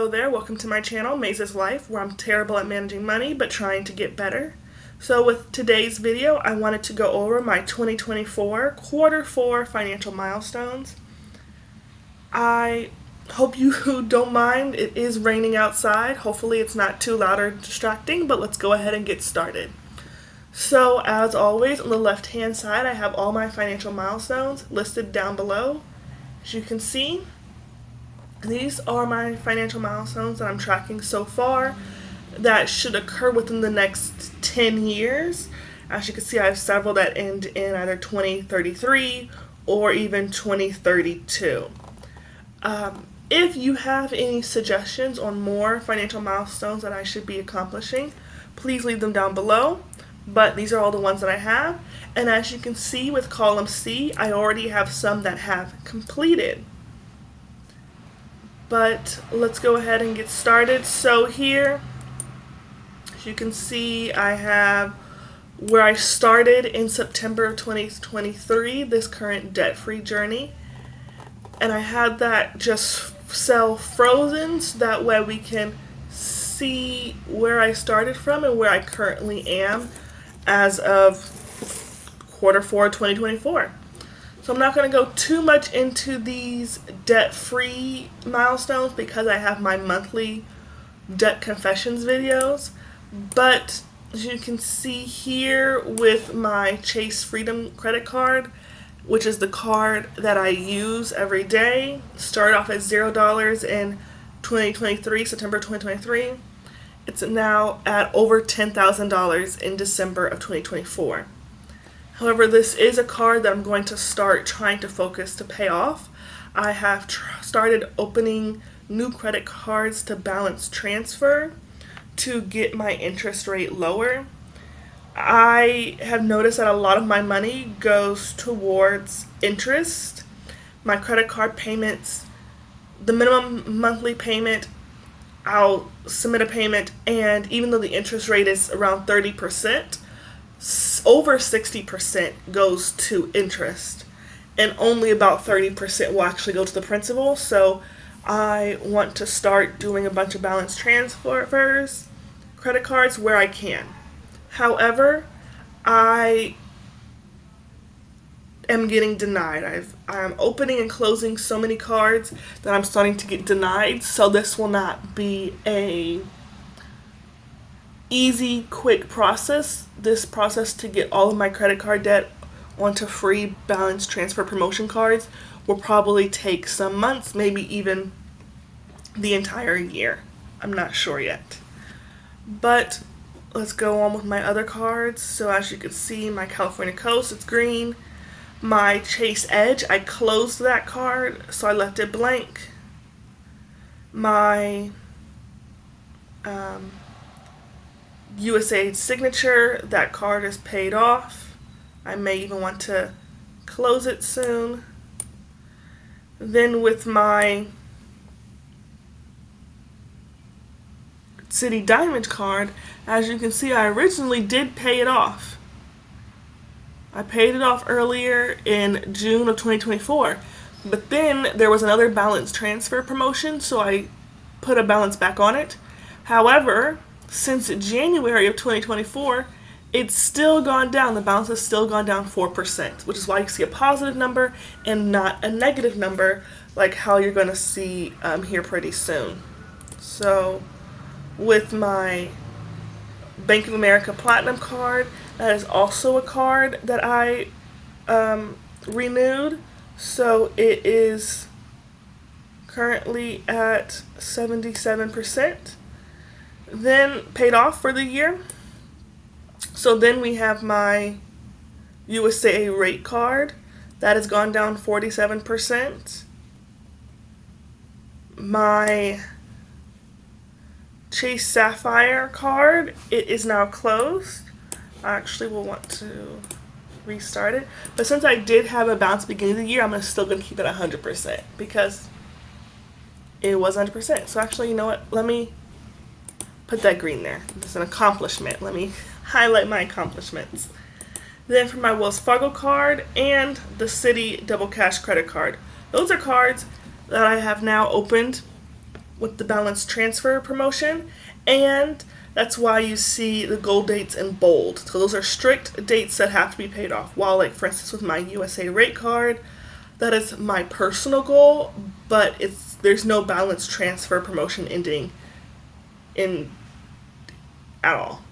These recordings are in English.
Hello there, welcome to my channel, Maze's Life, where I'm terrible at managing money but trying to get better. So with today's video, I wanted to go over my 2024 quarter 4 financial milestones. I hope you don't mind, it is raining outside. Hopefully it's not too loud or distracting, but let's go ahead and get started. So as always, on the left hand side, I have all my financial milestones listed down below. As you can see, these are my financial milestones that I'm tracking so far that should occur within the next 10 years. As you can see, I have several that end in either 2033 or even 2032. If you have any suggestions on more financial milestones that I should be accomplishing, please leave them down below. But these are all the ones that I have. And as you can see with column C, I already have some that have completed. But let's go ahead and get started. So here, as you can see, I have where I started in September of 2023, this current debt-free journey. And I had that just sell frozen so that way we can see where I started from and where I currently am as of quarter 4 2024. So I'm not going to go too much into these debt-free milestones because I have my monthly debt confessions videos. But as you can see here with my Chase Freedom credit card, which is the card that I use every day, started off at $0 in 2023, September 2023. It's now at over $10,000 in December of 2024. However, this is a card that I'm going to start trying to focus to pay off. I have started opening new credit cards to balance transfer to get my interest rate lower. I have noticed that a lot of my money goes towards interest. My credit card payments, the minimum monthly payment, I'll submit a payment, and even though the interest rate is around 30%, over 60% goes to interest, and only about 30% will actually go to the principal. So I want to start doing a bunch of balance transfers, credit cards where I can. However, I am getting denied. I'm opening and closing so many cards that I'm starting to get denied, so this will not be a easy, quick process. This process to get all of my credit card debt onto free balance transfer promotion cards will probably take some months, maybe even the entire year. I'm not sure yet. But let's go on with my other cards. So as you can see, my California Coast, it's green. My Chase Edge, I closed that card, so I left it blank. My USA Signature, that card is paid off. I may even want to close it soon. Then with my City Diamond card, as you can see, I originally did pay it off. I paid it off earlier in June of 2024, but then there was another balance transfer promotion, so I put a balance back on it. However, since January of 2024, it's still gone down. The balance has still gone down 4%, which is why you see a positive number and not a negative number like how you're going to see here pretty soon. So with my Bank of America Platinum card, that is also a card that I renewed. So it is currently at 77%. Then paid off for the year. So then we have my USA rate card that has gone down 47%. My Chase Sapphire card, it is now closed. I actually will want to restart it, but since I did have a bounce beginning of the year, I'm still going to keep it 100% because it was 100%. So actually, you know what, let me put that green there. It's an accomplishment. Let me highlight my accomplishments. Then for my Wells Fargo card and the Citi Double Cash credit card. Those are cards that I have now opened with the balance transfer promotion, and that's why you see the goal dates in bold. So those are strict dates that have to be paid off. While, like, for instance, with my USA rate card, that is my personal goal, but there's no balance transfer promotion ending in at all.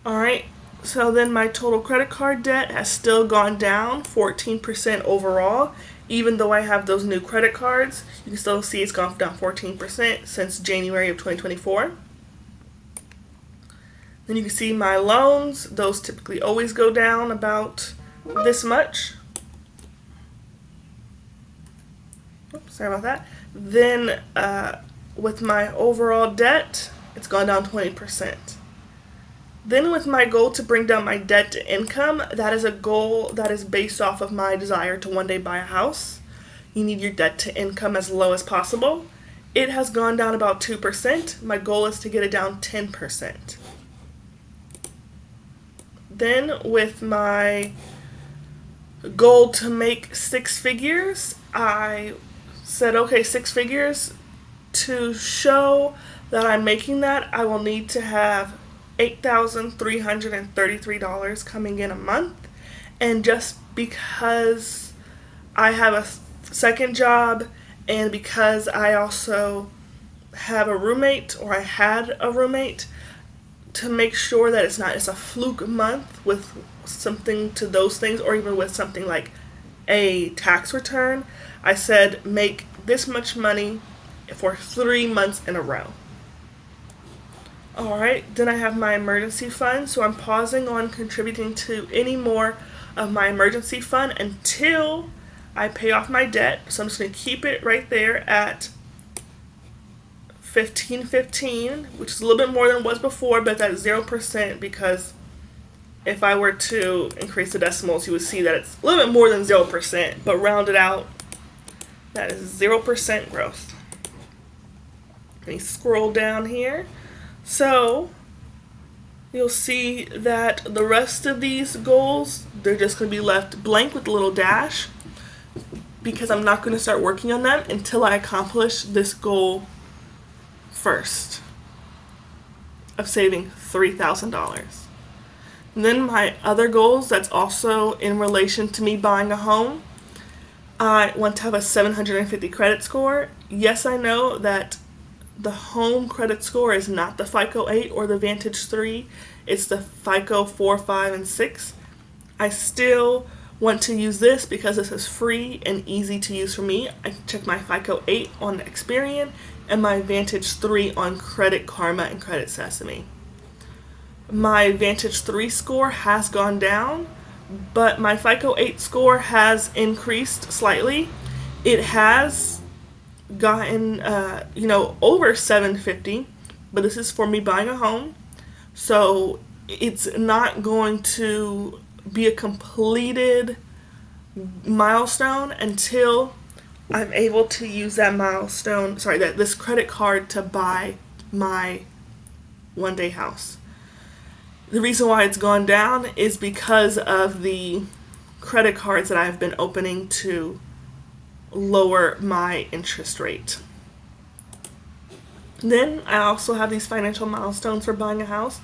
All right. So then my total credit card debt has still gone down 14% overall. Even though I have those new credit cards, you can still see it's gone down 14% since January of 2024. Then you can see my loans. Those typically always go down about this much. Oops, sorry about that. Then with my overall debt, it's gone down 20%. Then with my goal to bring down my debt to income, that is a goal that is based off of my desire to one day buy a house. You need your debt to income as low as possible. It has gone down about 2%. My goal is to get it down 10%. Then with my goal to make 6 figures, I said, okay, 6 figures. To show that I'm making that, I will need to have $8,333 coming in a month. And just because I have a second job and because I also have a roommate, or I had a roommate, to make sure that it's not just a fluke month with something to those things, or even with something like a tax return, I said make this much money for 3 months in a row. Alright, then I have my emergency fund, so I'm pausing on contributing to any more of my emergency fund until I pay off my debt. So I'm just going to keep it right there at $1,515, which is a little bit more than it was before, but that's 0%, because if I were to increase the decimals, you would see that it's a little bit more than 0%, but rounded out, that is 0% growth. Let me scroll down here. So you'll see that the rest of these goals, they're just going to be left blank with a little dash, because I'm not going to start working on them until I accomplish this goal first of saving $3,000. And then my other goals, that's also in relation to me buying a home. I want to have a 750 credit score. Yes, I know that the home credit score is not the FICO 8 or the Vantage 3. It's the FICO 4, 5, and 6. I still want to use this because this is free and easy to use for me. I can check my FICO 8 on Experian and my Vantage 3 on Credit Karma and Credit Sesame. My Vantage 3 score has gone down, but my FICO 8 score has increased slightly. It has gotten, over 750, but this is for me buying a home. So it's not going to be a completed milestone until I'm able to use that this credit card to buy my one-day house. The reason why it's gone down is because of the credit cards that I've been opening to lower my interest rate. Then I also have these financial milestones for buying a house,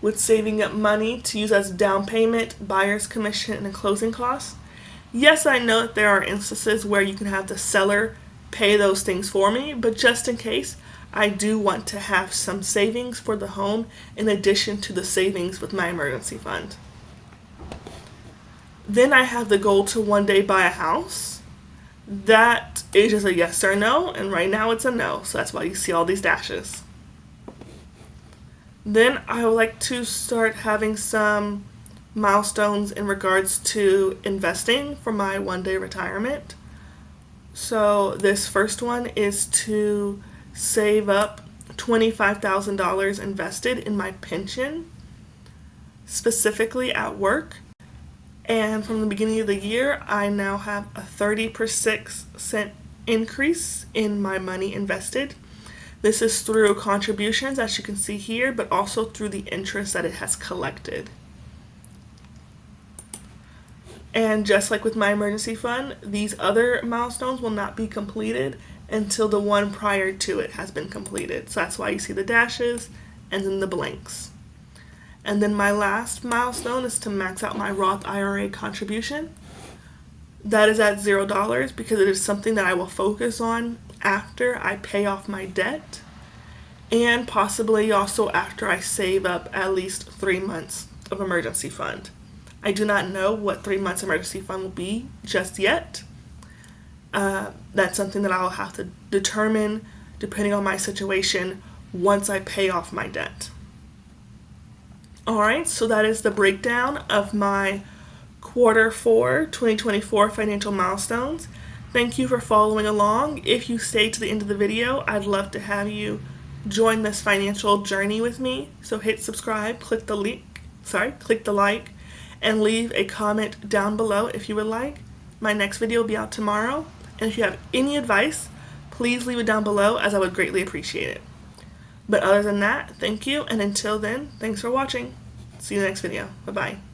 with saving up money to use as down payment, buyer's commission, and closing costs. Yes, I know that there are instances where you can have the seller pay those things for me, but just in case, I do want to have some savings for the home in addition to the savings with my emergency fund. Then I have the goal to one day buy a house. That is just a yes or no, and right now it's a no, so that's why you see all these dashes. Then I would like to start having some milestones in regards to investing for my one-day retirement. So this first one is to save up $25,000 invested in my pension, specifically at work. And from the beginning of the year, I now have a 30% increase in my money invested. This is through contributions, as you can see here, but also through the interest that it has collected. And just like with my emergency fund, these other milestones will not be completed until the one prior to it has been completed. So that's why you see the dashes and then the blanks. And then my last milestone is to max out my Roth IRA contribution. That is at $0 because it is something that I will focus on after I pay off my debt, and possibly also after I save up at least 3 months of emergency fund. I do not know what 3 months emergency fund will be just yet. That's something that I'll have to determine depending on my situation once I pay off my debt. Alright, so that is the breakdown of my Q4 2024 financial milestones. Thank you for following along. If you stayed to the end of the video, I'd love to have you join this financial journey with me. So hit subscribe, click the like, and leave a comment down below if you would like. My next video will be out tomorrow. And if you have any advice, please leave it down below, as I would greatly appreciate it. But other than that, thank you, and until then, thanks for watching. See you in the next video. Bye-bye.